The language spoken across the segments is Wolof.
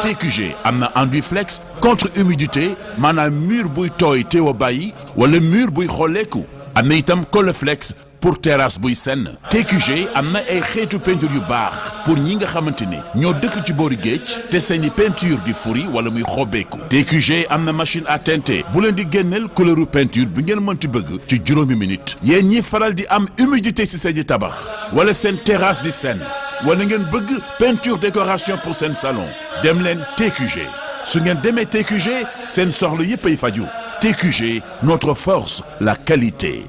TQG am na enduit flex contre humidité maanaam mur buy tooy teew a bàyyi wala mur buy xolleeku am na itam Coleflex pour terrasse buy senn. TQG am na ay xeetu peinture yu baax pour ñi nga xamante ne ñoo dëkk ci boori géej te seeni peinture di furi wala muy xobbeeku. TQG am na machine à teinter bu leen di génneel couleuru peinture bi ngeen mënti bëgg ci juróomi minute. yéen ñi faral di am humidité ci seen tabax wala seen terrasse di senn wala ngeen bëgg peinture décoration pour seen salon dem leen TQG su ngeen demee TQG seen soxla yépp ay faju. TQG, notre force, la qualité.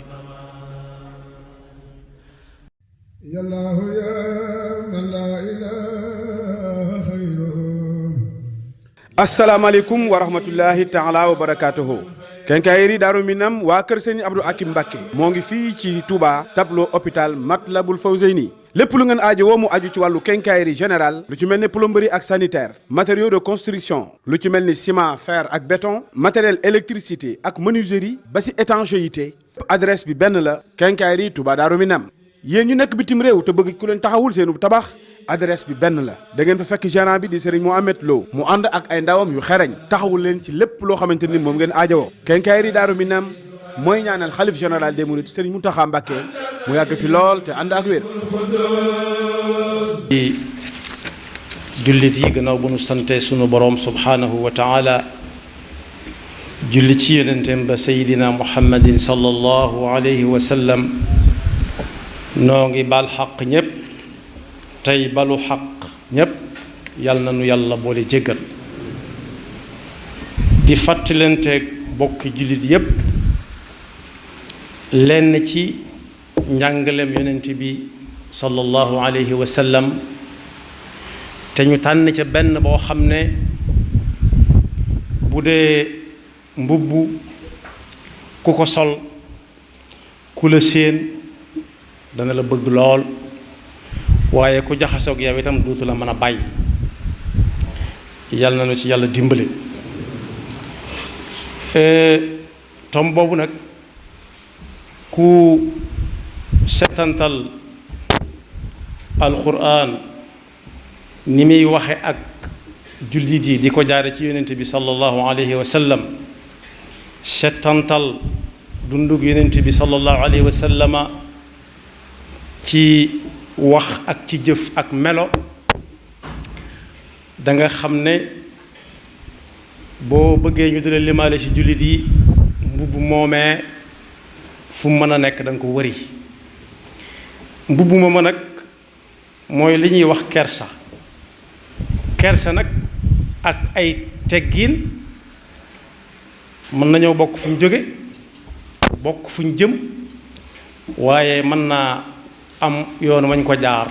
asalaamaaleykum wa rahmatullahi taala wa barakatuhu. Quincaillerie Daaru Minam waa kër Sëriñ Abdou Akim Mbacké moo ngi fii ci Touba tableau hôpital Matlabul Fawzeyni. lépp lu ngeen aajo woo mu aju ci wàllu quincaillerie générale lu ci mel ni plomberie ak sanitaire matériaux de construction lu ci mel ni ciment fer ak béton matériel électricité ak menuiserie ba si étanchéité adresse bi benn la quincaillerie Touba Daaru Minam. yéen ñu nekk bitim réew te bëgg ku leen taxawul seenu tabax adresse bi benn la da ngeen fa fekk gérant bi di Serigne Mohamed Lo mu ànd ak ay ndawam yu xereñ taxawul leen ci lépp loo xamante ni moom ngeen aajowoo. quincaillerie Daaru Minam mooy ñaanal xalif général des mourides Serigne Mountakha Mbacké mu yàgg fi lool te ànd ak wér. jullit yi gannaaw bu nu sante sunu boroom subhaanahu wa taala julli ci yonenteem ba sayidina muhammadin sallallahu alayhi wa sallam noo ngi baal xaq ñépp tey balu xaq ñépp yal na nu yàlla boole jéggal di fàttalanteeg bokki jullit yépp lenn ci njàngaleem yonent bi sallallahu alayhi wa sallam te ñu tànn ca benn boo xam ne bu dee mbubb ku ko sol ku la séen dana la bëgg lool waaye ku jaxasoog yow itam duutu la mën a bàyyi yàlla na nu ci yàlla dimbali tom boobu nag ku setantal alquran ni muy waxe ak jullit yi di ko jaare ci yonent bi sallallahu alayhi wa sallam setantal dundug yonent bi sallallahu alayhi wa sallama ci wax ak ci jëf ak melo da nga xam ne boo bëggee ñu dina limaale ci jullit yi mbubb moomee fu mën a nekk da nga ko wëri mbubb mooma nag mooy li ñuy wax kersa nag ak ay teggiin mën nañoo bokk fu ñu jóge bokk fu ñu jëm waaye mën naa am yoon wañ ko jaar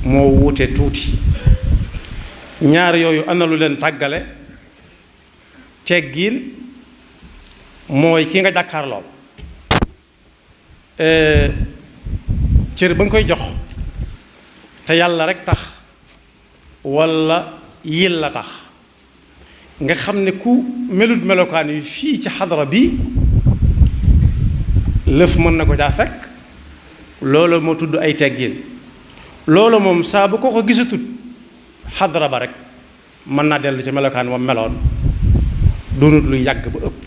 moo wuute tuuti ñaar yooyu ana lu leen tàggale teggiin mooy ki nga jàkkaarloo cër ba nga koy jox te yàlla rek tax walla yil la tax nga xam ne ku melut melokaan yi fii ci xadara bi lëf mën na ko caa fekk loolu moo tudd ay teggin loolu moom saa bu ko gisatut xadara ba rek mën naa dellu ci melokaan moom meloon doonut lu yàgg ba ëpp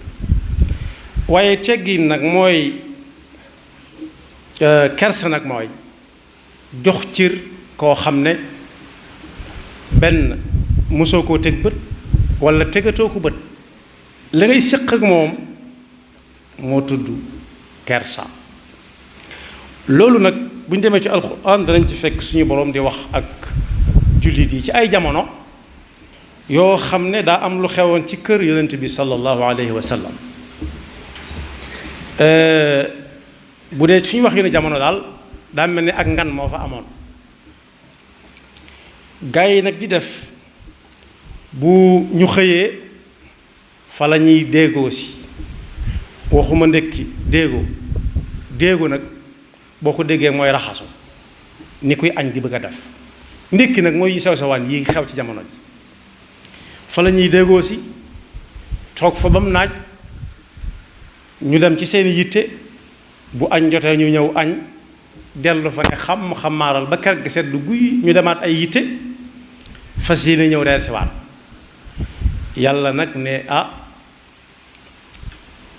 waaye teggin nag mooy kersa nag mooy jox cër koo xam ne benn mosoo koo teg bët walla tegatoo ko bët la ngay séq ak moom moo tudd kersa loolu nag bu ñu demee ci alxuraan danañ ci fekk suñu boroom di wax ak jullit yi ci ay jamono yoo xam ne daa am lu xewoon ci kër yonent bi sallallahu alayhi wa sallam bu dee suñu wax yu ne jamono daal daa mel ni ak ngan moo fa amoon gaa yi nag di def bu ñu xëyee fa la ñuy déegoo si waxuma ndekki déego nag boo ko déggee mooy raxasu ni kuy añ di bëgg a def ndékki nag mooy sew sewaan yi xew ci jamono ji fa la ñuy déegoo si toog fa ba mu naaj ñu dem ci seeni yitte bu añ jotee ñu ñëw añ dellu fa ne xamaaral ba kër gi sedd guy ñu demaat ay yitte fas yéene ñëw reer si waat yàlla nag ne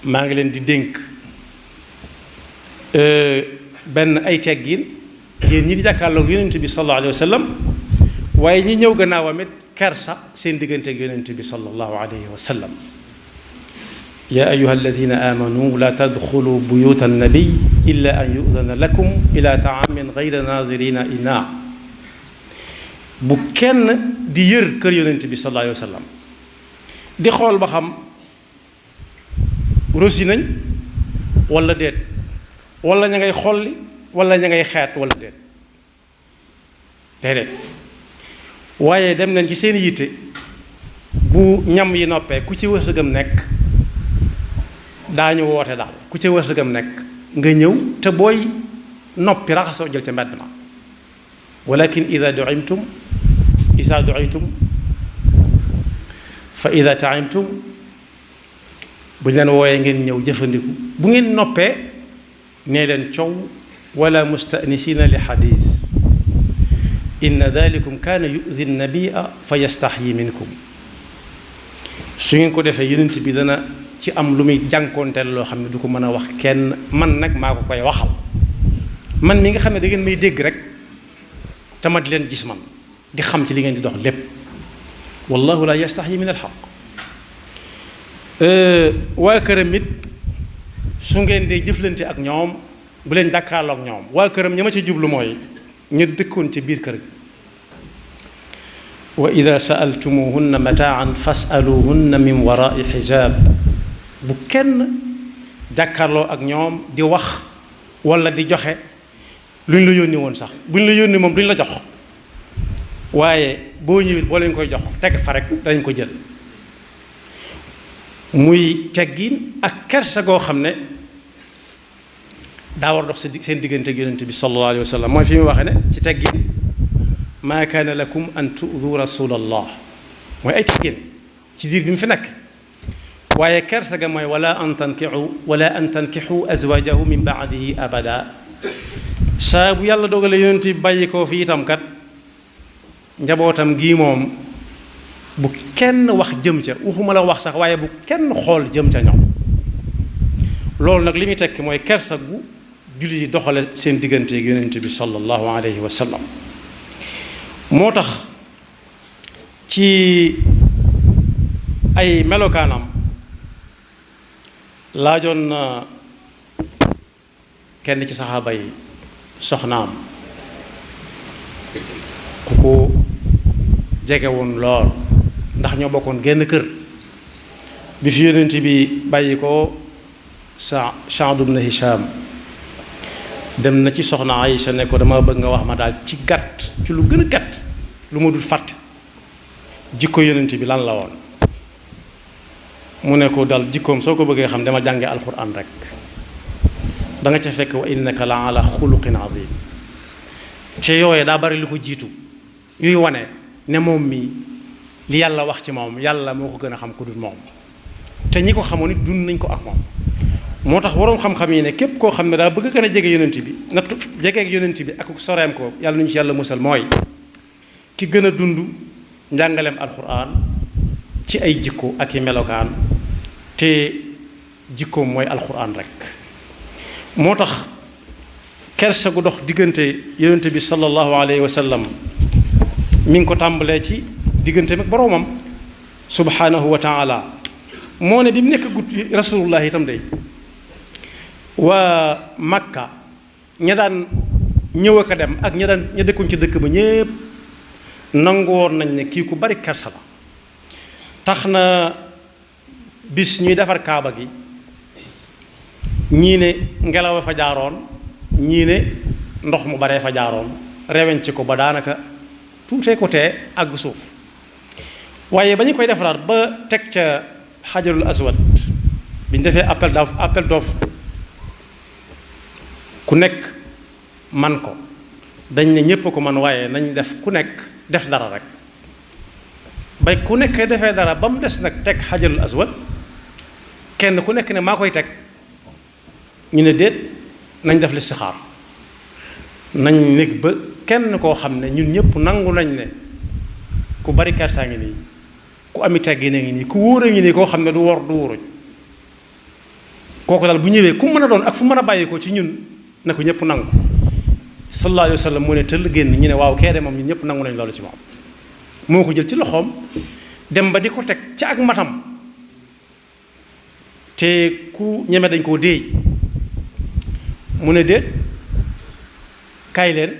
maa ngi leen di dénk benn ay teggin yéen ñi di jàkkaarloog yonent bi sallallahu alayhi wa sallam waaye ñi ñëw gannaawam it kersa seen digganteeg yonent bi sallallahu alayhi wa sallam yaa ayyuha alladina amanu la tadxulu buyuta annabiy illa an yudana lakum ila taamin gayra nadirina ina bu kenn di yër kër yonent bi sallallahu alayhi wa sallam di xool ba xam rosi nañ wala déet wala ña ngay xolli wala ña ngay xeet wala déet déedéet waaye dem nañ ci seen yitte bu ñam yi noppee ku ci wërsëgam nekk daañu woote daal ku ci wërsëgam nekk nga ñëw te booy noppi raxasoo jël ca mbedd ma walakin ida duimtum fa ida taimtum bu ñu leen wooyee ngeen ñëw jëfandiku bu ngeen noppee nee leen coow wala mustanisina li xadis inna dalikum kaana yudi nabia fa yastaxyi minkum su ngeen ko defee yonent bi dana ci am lu muy jànkoonteel loo xam ne du ko mën a wax kenn man nag maa ko koy waxal man mi nga xam ne da ngeen may dégg rek te ma di leen gis man di xam ci li ngeen di dox lépp wallahu la yastaxyi min alxaq waa këram it su ngeen dee jëflante ak ñoom bu leen jàkkaarloo ak ñoom waa këram ña ma ci jublu mooy ñu dëkkoon ci biir kër gi wa ida saaltumuhunna mataan fasaluhunna min warai xijaab bu kenn jàkkaarloo ak ñoom di wax wala di joxe luñ la yónni woon sax buñ la yónni moom duñ la jox waaye boo ñëwit boo leen koy jox teg fa rek dañ ko jël muy teggin ak kersa goo xam ne daa war dox seen diggante ak yonent bi sallallahu alayhi wa sallam mooy fi mu waxee ne ci teggin maa kaana lakum an tu'du rasulallah mooy ay teggin ci diir bi mu fi nekk waaye kersa ga mooy wala an tankixu azwajahu min baadihi abada saa bu yàlla dogale yonent bi bàyyi koo fi itam kat njabootam gii moom bu kenn wax jëm ca waxuma la wax sax waaye bu kenn xool jëm ca ñoom loolu nag li muy tekki mooy kersa gu jullit yi doxale seen diggante ak yonent bi sallallahu alayhi wa sallam moo tax ci ay melokaanam laajoon na kenn ci saxaaba yi soxnaam ku ko jege woon lool ndax ñoo bokkoon genn kër bi fi yonent bi bàyyi ko Saad ibn Hisham dem na ci soxna Aïcha ne ko dama bëgg nga wax ma daal ci gàtt ci lu gën a gàtt lu ma dul fàtte jikko yonent bi lan la woon mu ne ko dal jikkoom soo ko bëggee xam dama jànge alquran rek da nga ca fekk wa innaka la ala xuluqin azim te yooye daa bari lu ko jiitu yuy wane ne moom mi li yàlla wax ci moom yàlla moo ko gën a xam ku dul moom te ñi ko xamoon it dund nañ ko ak moom moo tax waroom xam-xam yi ne képp koo xam ne daa bëgg gën a jege yonent bi nattu jegeeg yonent bi ak soreem ko yàlla nañu ci yàlla musal mooy ki gën a dund njàngaleem alquran ci ay jikko ak i melokaan te jikkoom mooy alquran rek moo tax kersa gu dox diggante yonent bi sallallahu alayhi wa sallam mi ngi ko tàmbalee ci diggante ak boroomam subhanahu wa taala moo ne bi mu nekk gut rasulullah itam day waa Makka ña daan ñëw ak a dem ak ña dëkkoon ci dëkk ba ñépp nangu woon nañ ne kii ku bari kersa la tax na bis ñuy defar kaaba gi ñii ne ngelaw a fa jaaroon ñii ne ndox mu baree fa jaaroon reweñ ci ko ba daanaka tuutee ko tee àgg suuf waaye ba ñu koy defaraat ba teg ca xajarul aswad bi ñu defee appel d'offre ku nekk man ko dañ ne ñépp ko man waaye nañ def ku nekk def dara rek bay ku nekk defee dara ba mu des nag teg xajarul aswad kenn ku nekk ne maa koy teg ñu ne déet nañ def listixaar nañ nekk ba kenn koo xam ne ñun ñëpp nangu nañ ne ku bari kersaa ngi nii, ku ami teggin a ngi nii, ku wóor a ngi nii, koo xam ne du wor du wuruj, kooku daal bu ñëwee ku mën a doon ak fu mën a bàyyi ko ci ñun na ko ñëpp nangu. sallallahu alayhi wa sallam mu ne tëll génn ñu ne waaw kee de moom ñun ñëpp nangu nañ loolu ci moom. moo ko jël ci loxoom dem ba di ko teg ci ak matam, te ku ñeme dañ koo déey. mu ne déet kaay leen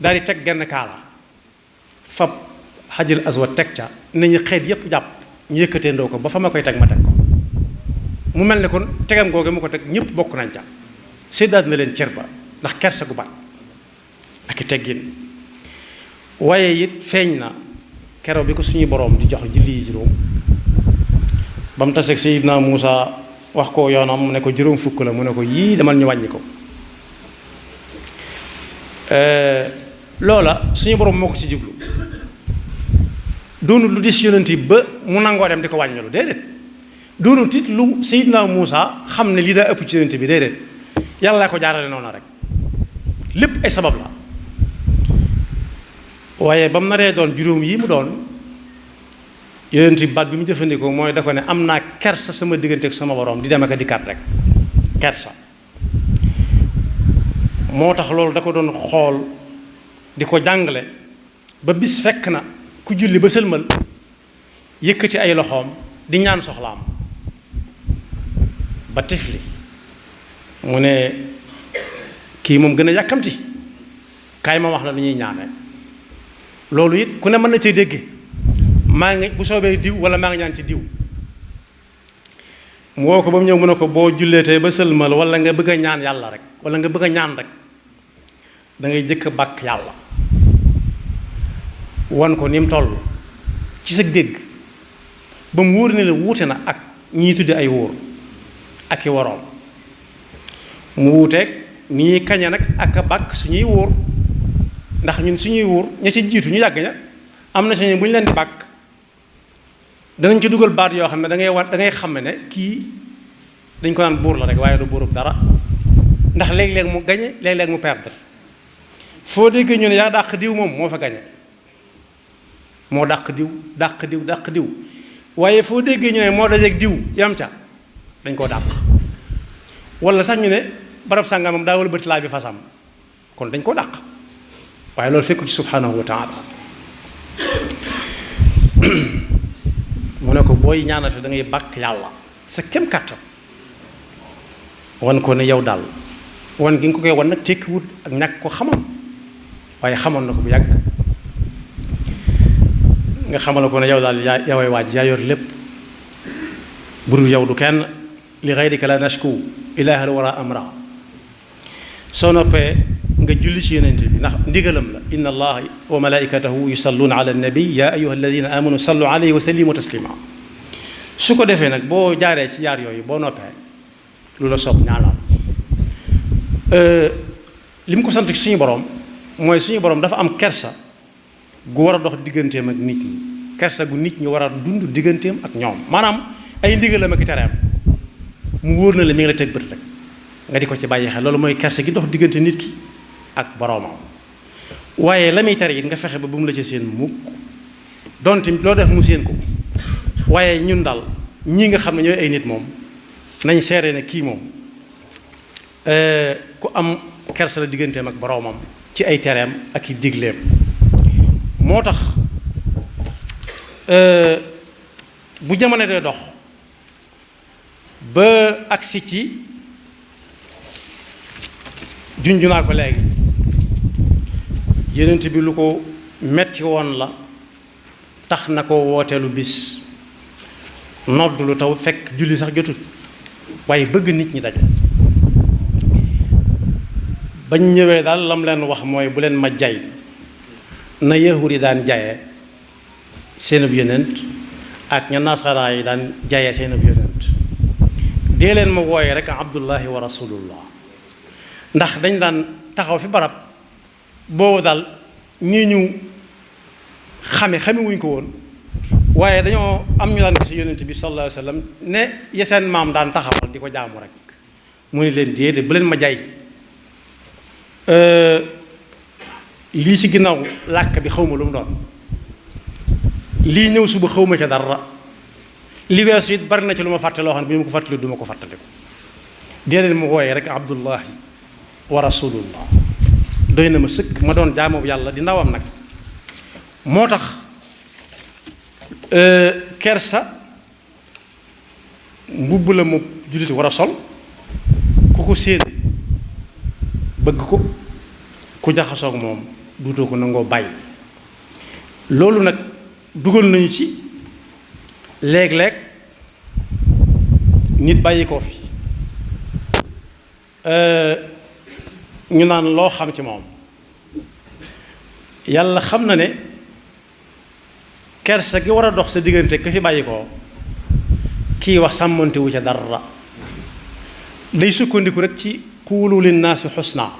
daal di teg genn kaala fab xajar aswad teg ca nañu xeet yépp jàpp ñu yëkkatee ndoo ko ba fa ma koy teg ma teg ko. mu mel ne kon tegam googu mu ko teg ñëpp bokk nañ ca, séddaat na leen cër ba ndax kersa gu bat ak i teggin. waaye it feeñ na keroog bi ko suñu boroom di jox julli yi juróom ba mu taseeg Seydina Muusa wax ko yoonam mu ne ko juróom fukk la, mu ne ko yii demal ñu wàññi ko. loola suñu boroom moo ko ci jublu, doonul lu dis yonent yi ba mu nangoo dem di ko wàññilu, déedéet. doonul tit lu Seydina Muusa xam ne lii daa ëpp ci yonent bi, déedéet. yàlla laa ko jaarale noonu rek, lépp ay sabab la. waaye ba mu naree doon juróom yi mu doon, yonent bi baat bi mu jëfandikoo mooy da ko ne am naa kersa sama diggante ak sama borom di dem ak a dikkaat rek, kersa. moo tax loolu da ko doon xool di ko jàngale ba bis fekk na ku julli ba sëlmal yëkkati ay loxoom di ñaan soxlaam ba tifli mu ne kii moom gën a yàkkamti, kaay ma wax la lu ñuy ñaane. loolu it ku ne mën na cee dégge maa ngi bu soobee diw wala maa ngi ñaan ci diw. mu woo ko ba mu ñëw mu ne ko boo julleetee ba sëlmal wala nga bëgg a ñaan yàlla rek wala nga bëgg a ñaan rek da ngay jëkk a bàkk yàlla wan ko ni mu toll ci sa dégg ba mu wóor ne la wuute na ak ñii tudde ay wóor ak i waroom. mu wuuteeg ni ñuy kañe nag ak a bàkk suñuy wóor, ndax ñun suñuy wóor ña ci jiitu ñu yàgg ña am na suñu bu ñu leen di bàkk danañ ci dugal baat yoo xam ne da ngay xam ne kii dañ ko naan buur la rek waaye du buurub dara, ndax léeg-léeg mu gañe léeg-léeg mu perdre. foo déggee ñu ne yaa dàq diw moom moo fa gañe, moo dàq diw waaye foo déggee ñu ne moo dajeeg diw yam ca dañ koo dàq. wala sax ñu ne barab sàngam moom daa wëlbati laa bi fasam kon dañ koo dàq, waaye loolu fekku ci subhanahu wa taala. mu ne ko booy ñaanate da ngay bàkk yàlla sa kem kàttan wan ko ne yow daal wan gi nga ko koy wan nag tekkiwut ak ñàkk ko xamoon, waaye xamoon na ko bu yàgg. nga xamal ko ne yow daal yaa way waaj yaa yor lépp, budul yow du kenn, li gayrika la nashku ilaahal wara amra. soo noppee nga julli ci yonent bi ndax ndigalam la, inna allaha wa malaikatahu yusalluuna ala nabi ya ayuha alladina amanu sallu alayhi wa sallimu taslima. su ko defee nag boo jaaree ci jaar yooyu boo noppee lu la soob ñaanal. li mu ko sant ci suñu borom mooy suñu borom dafa am kersa gu war a dox digganteem ak nit ñi, kersa gu nit ñi war a dund digganteem ak ñoom. maanaam ay ndigalam ak i tereem mu wóor na la mi ngi la teg bët rek nga di ko ci bàyyi xel, loolu mooy kersa gi dox diggante nit ki ak boroomam. waaye la muy tere it nga fexe ba bu mu la ci seen mukk, donte loo def mu seen ko. waaye ñun daal ñii nga xam ne ñooy ay nit moom nañ seere ne kii moom ku am kersa la digganteem ak boroomam ci ay tereem ak i digleem. moo tax bu jamono dee dox ba agsi ci junju naa ko léegi, yonent bi lu ko metti woon la tax na ko wooteelu bis nodd lu taw fekk julli sax jotut, waaye bëgg nit ñi daje. bañ ñëwee daal lam leen wax mooy bu leen ma jay na yahuud yi daan jaye seenub yonent ak ña nasara yi daan jaye seenub yonent, dee leen ma wooye rek abdullahi wa rasulullah. ndax dañ daan taxaw fi barab boobu daal ñii ñu xame wuñ ko woon, waaye dañoo am ñu daan gis yonent bi sallallahu alayhi wa sallam ne ya seen maam daan taxawal di ko jaamu rek. mu ne leen déedéet bu leen ma jay, lii ci ginnaaw làkk bi xawma lu mu doon lii ñëw suba xawma ca dara li weesu it bari na ci lu ma fàtte loo xam ne bi ma ko fàttali du ma ko fàttaliku déedéet mu wooye rek abdullahi wa rasulullah doy na ma sëkk ma doon jaamu yàlla di ndawam nag moo tax kersa mbubb la mu jullit war a sol ku ko séen bëgg ko ku jaxasoog moom duutoo ko nangoo bàyyi loolu nag dugal nañu ci léeg-léeg nit bàyyi koo fi ñu naan loo xam ci moom yàlla xam na ne kersa gi war a dox sa diggante ka fi bàyyi koo kii wax sàmmante wu ca dara day sukkandiku rek ci kuulu linnaasi xusna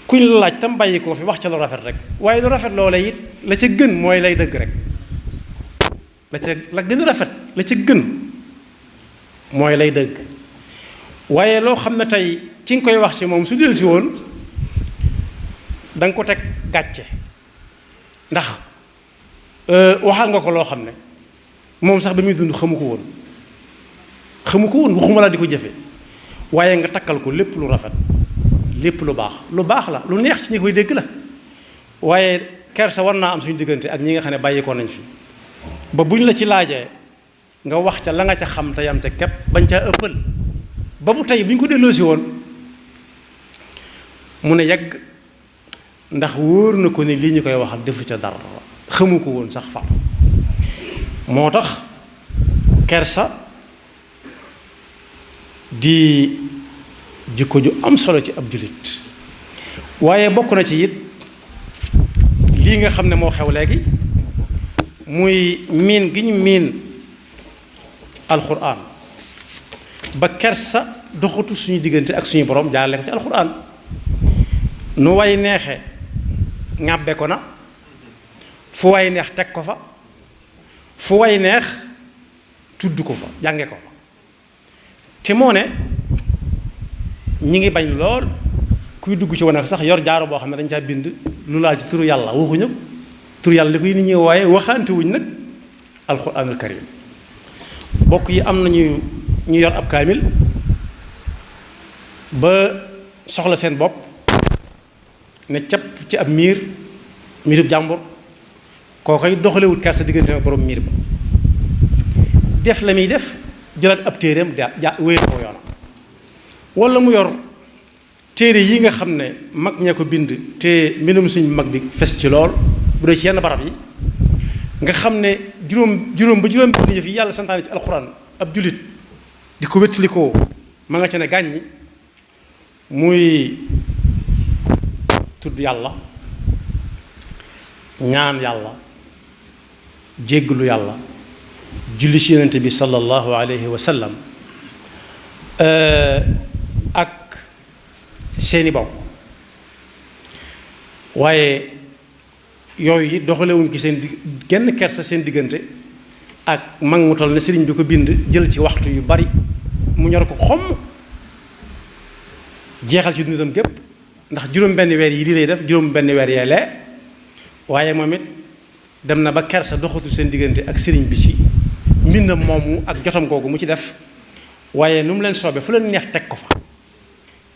kuñ la laaj tam bàyyi koo fi wax ca lu rafet rek waaye lu rafet loolee it la ca gën mooy lay dëgg rek la gën a rafet la ca gën mooy lay dëgg waaye loo xam ne tey ki nga koy wax ci moom su del si woon da nga ko teg gàcce ndax waxal nga ko loo xam ne moom sax ba muy dund xamu ko woon waxuma la di ko jëfe waaye nga takkal ko lépp lu rafet lépp lu baax la lu neex ci ñi koy dégg la waaye kersa war naa am suñu diggante ak ñi nga xam ne bàyyi ko nañ fi ba buñ la ci laajee nga wax ca la nga ca xam te yam ca képp bañ caa ëppal ba bu tey bu ñu ko delloosi woon mu ne yegg ndax wóor na ko ne lii ñu koy waxal defu ca dara xamu ko woon sax far moo tax kersa di jikko ju am solo ci ab jullit waaye bokk na ci it lii nga xam ne moo xew léegi muy miin gi ñu miin alxuraan ba kersa doxatu suñu diggante ak suñu borom jaarale ko ci alxuraan nu way neexe ŋàbbe ko na fu way neex teg ko fa fu way neex tudd ko fa jànge ko fa te moo ne ñi ngi bañ lool kuy dugg ci wane sax yor jaaro boo xam ne dañ caa bind lu laal ci turu yàlla waxuñu turu yàlla li koy nit ñi waaye waxante wuñ nag alxuraanul karim bokk yi am nañu ñu yor ab kaamil ba soxla seen bopp ne capp ci ab miirub jàmbur koo koy doxalewut kersa diggante ak borom miir ba def la muy def jëlaat ab téereem wéyal ko yoonam wala mu yor téere yi nga xam ne mag ñee ko bind te mbindum suñ mag bi fes ci lool bu dee ci yenn barab yi nga xam ne juróom benn yëf yi yàlla santaane ci alxuraan ab jullit di ko wéttalikoo ma nga ca ne gàññi muy tudd yàlla ñaan yàlla jégglu yàlla julli ci yonente bi sallallahu alayhi wa sallam ak seeni bokk waaye yooyu yi doxalewuñ ci seen genn kersa seen diggante ak mag mu toll ne sëriñ bi ko bind jël ci waxtu yu bari mu ñor ko xomm jeexal ci dundam gépp ndax juróom benn weer yi lii lay def juróom benn weer yee lee waaye moom it dem na ba kersa doxatu seen diggante ak sëriñ bi ci mbindam moomu ak jotam googu mu ci def waaye nu mu leen soobee fu leen neex teg ko fa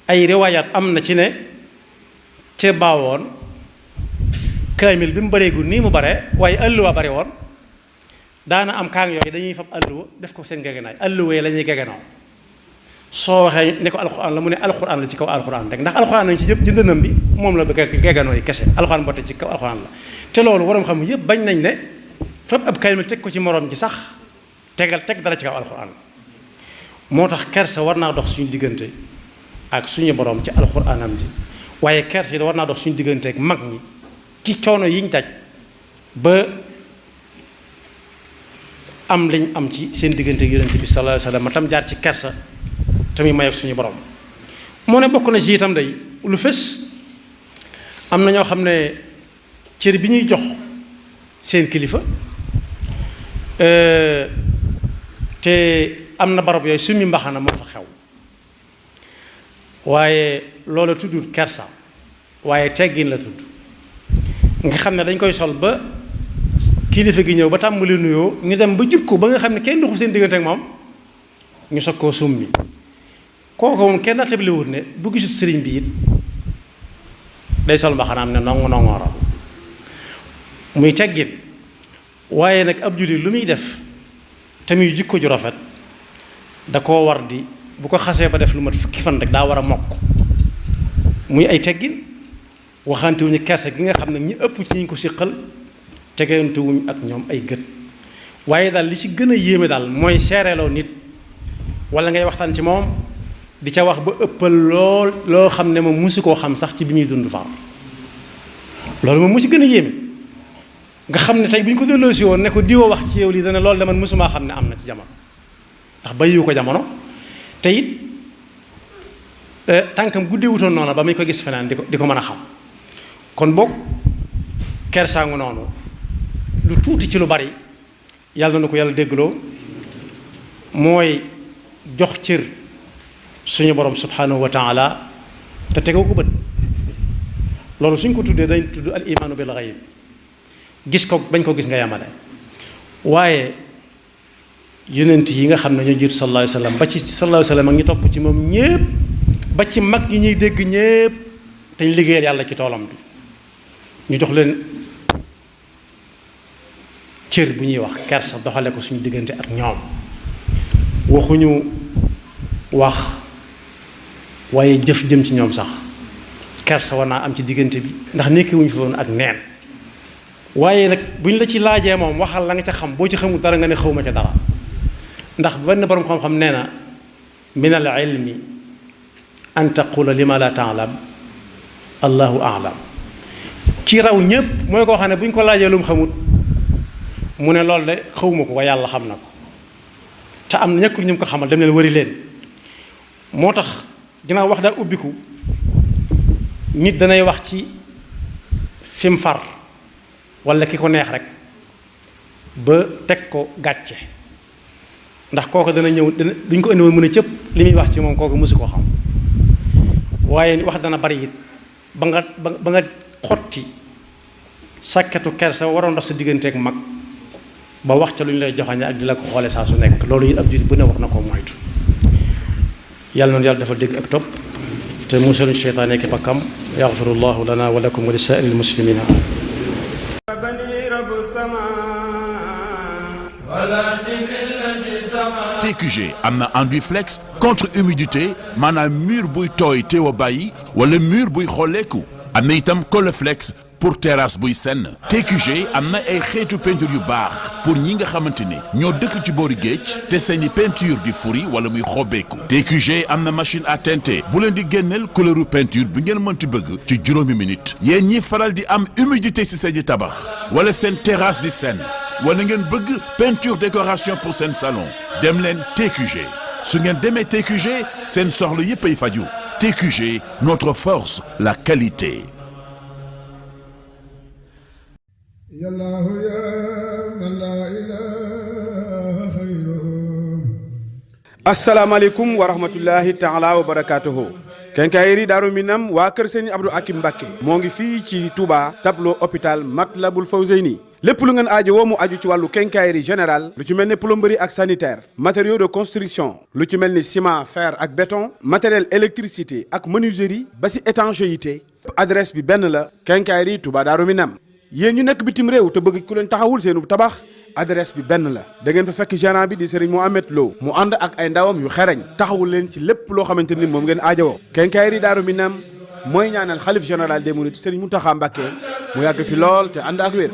ay riwaayaat am na ci ne ca baawoon kaamil bi mu bareegul nii mu bare waaye alluwa bare woon daana am kaang yooyu dañuy fab alluwa def ko seen gegenaay alluwa yi la ñuy gegenoo soo waxee ne ko alxuraan la mu ne alxuraan la ci kaw alxuraan rek ndax alxuraan nañ ci jëpp jëndënam bi moom la gegenoo yi kese alxuraan botte ci kaw alxuraan la te loolu waroom xam yëpp bañ nañ ne fab ab kaamil teg ko ci moroom ji sax teg dara ci kaw alxuraan moo tax kersa war naa dox suñu diggante ak suñu borom ci alxuraanam ji waaye kersa yi war naa dox suñu diggante ak mag ñi ci coono yiñ daj ba am liñ am ci seen diggante ak yonent bi sallallahu alayhi wa sallam tam jaar ci kersa tamit may ak suñu borom moo ne bokk na ci itam day lu fës am na ñoo xam ne cër bi ñuy jox seen kilifa te am na barab yooyu summi mbaxana moo fa xew waaye loola tuddut kersa waaye teggin la tudd nga xam ne dañ koy sol ba kilifa gi ñëw ba tàmbali nuyoo ñu dem ba jub ko ba nga xam ne kenn doxul seen diggante ak moom ñu soog koo summi kooku moom kenn nattabli wut ne bu gisut sëriñ bi it day sol mbaxanaam ne nongooral muy teggin waaye nag ab jullit lu muy def te muy jikko ju rafet da koo war di bu ko xasee ba def lu mat fukki fan rek daa war a mokk muy ay teggin waxantewuñu kersa gi nga xam ne ñi ëpp ci ñi ko siqal tegantewuñ ak ñoom ay gët waaye daal li ci gën a yéeme daal mooy seereeloo nit wala ngay waxtaan ci moom di ca wax ba ëppal lool loo xam ne moom musu koo xam sax ci bi muy dund faam loolu moom mu ci gën a yéeme nga xam ne tey bu ñu ko delloosi woon ne ko diwoo wax ci yow lii dana loolu de man musumaa xam ne am na ci jamono ndax bàyyiwu ko jamono te it tànkam guddeewutoon noonu ba muy ko gis feneen di ko mën a xam kon boog kersaangu noonu lu tuuti ci lu bari yàlla na ko yàlla déggloo mooy jox cër suñu borom subhanahu wa taala te tegoo ko bët loolu suñ ko tuddee dañ tudd al imaanu bil ghaib gis ko bañ ko gis nga yamale waaye yonent yi nga xam ne ñoo jiitu sallallahu alayhi wa sallam ba ci sallallahu alayhi wa sallam ak ñi topp ci moom ñépp ba ci mag ñi ñuy dégg ñépp te ñu liggéeyal yàlla ci toolam bi ñu jox leen cër bu ñuy wax kersa doxale ko suñu diggante ak ñoom waxuñu wax waaye jëf jëm ci ñoom sax kersa war naa am ci diggante bi ndax nekkiwuñu fi woon ak neen waaye nag buñ la ci laajee moom waxal la nga ca xam boo ci xamul dara nga ne xawma ca dara ndax benn borom xam-xam nee na min al ilmi an taqula lima la taalam allahu aalam ki raw ñépp mooy koo xam ne bu ñu ko laajee lu mu xamut mu ne loolu de xawma ko waaye yàlla xam na ko te am na ñëkkul ñu ko xamal dem leen wëri leen moo tax ginnaaw wax daa ubbiku nit danay wax ci fi mu far wala ki ko neex rek ba teg ko gàcce ndax kooku dana ñëw duñ ko indi woon mën a cëpp li muy wax ci moom kooku mësu koo xam waaye wax dana bari it ba nga xotti sàkketu kersa waroon dox sa digganteeg mag ba wax ca lu ñu lay joxañe ak di la ko xoole saa su nekk loolu it ab jullit bu ne war na koo moytu yàlla noonu yàlla dafa dégg ak topp te musaluñ seytaane ki bakkam yaxfirullahu lana wa lakum wa li saa'iril muslimina TQG am na enduit flex contre humidité maanaam mur buy tooy teew a bàyyi wala mur buy xolleeku am na itam Coleflex pour terrasse buy senn TQG am na ay xeetu peinture yu baax pour ñi nga xamante ne ñoo dëkk ci boori géej te seeni peinture di furi wala muy xobeeku TQG am na machine à teinter bu leen di génneel couleuru peinture bi ngeen mënti bëgg ci juróomi minute yéen ñi faral di am humidité ci seeni tabax wala seen terrasse di senn wala ngeen bëgg peinture décoration pour seen salon dem leen TQG su ngeen demee TQG seen soxla yépp ay faju TQG notre force la qualité. asalaamaaleykum wa rahmatullahi taala wa barakaatuhu. Quincaillerie Daaru Minam waa kër Sëriñ Abdou Akim Mbacké moo ngi fii ci Touba tableau hôpital Matlabul Fawzeyni lépp lu ngeen aajo woo mu aju ci wàllu quincaillerie générale lu ci mel ni plomberie ak sanitaire matériaux de construction lu ci mel ni ciment fer ak béton matériel électricité ak menuiserie ba si étanchéité adresse bi benn la Quincaillerie Touba Daaru Minam yéen ñu nekk bitim réew te bëgg ku leen taxawul seenu tabax adresse bi benn la da ngeen fa fekk gérant bi di Serigne Mohamed Lo mu ànd ak ay ndawam yu xereñ taxawul leen ci lépp loo xamante ni moom ngeen aajowoo Quincaillerie Daaru Minam mooy ñaanal xalif général des mourides Serigne Mountakha Mbacké mu yàgg fi lool te ànd ak wér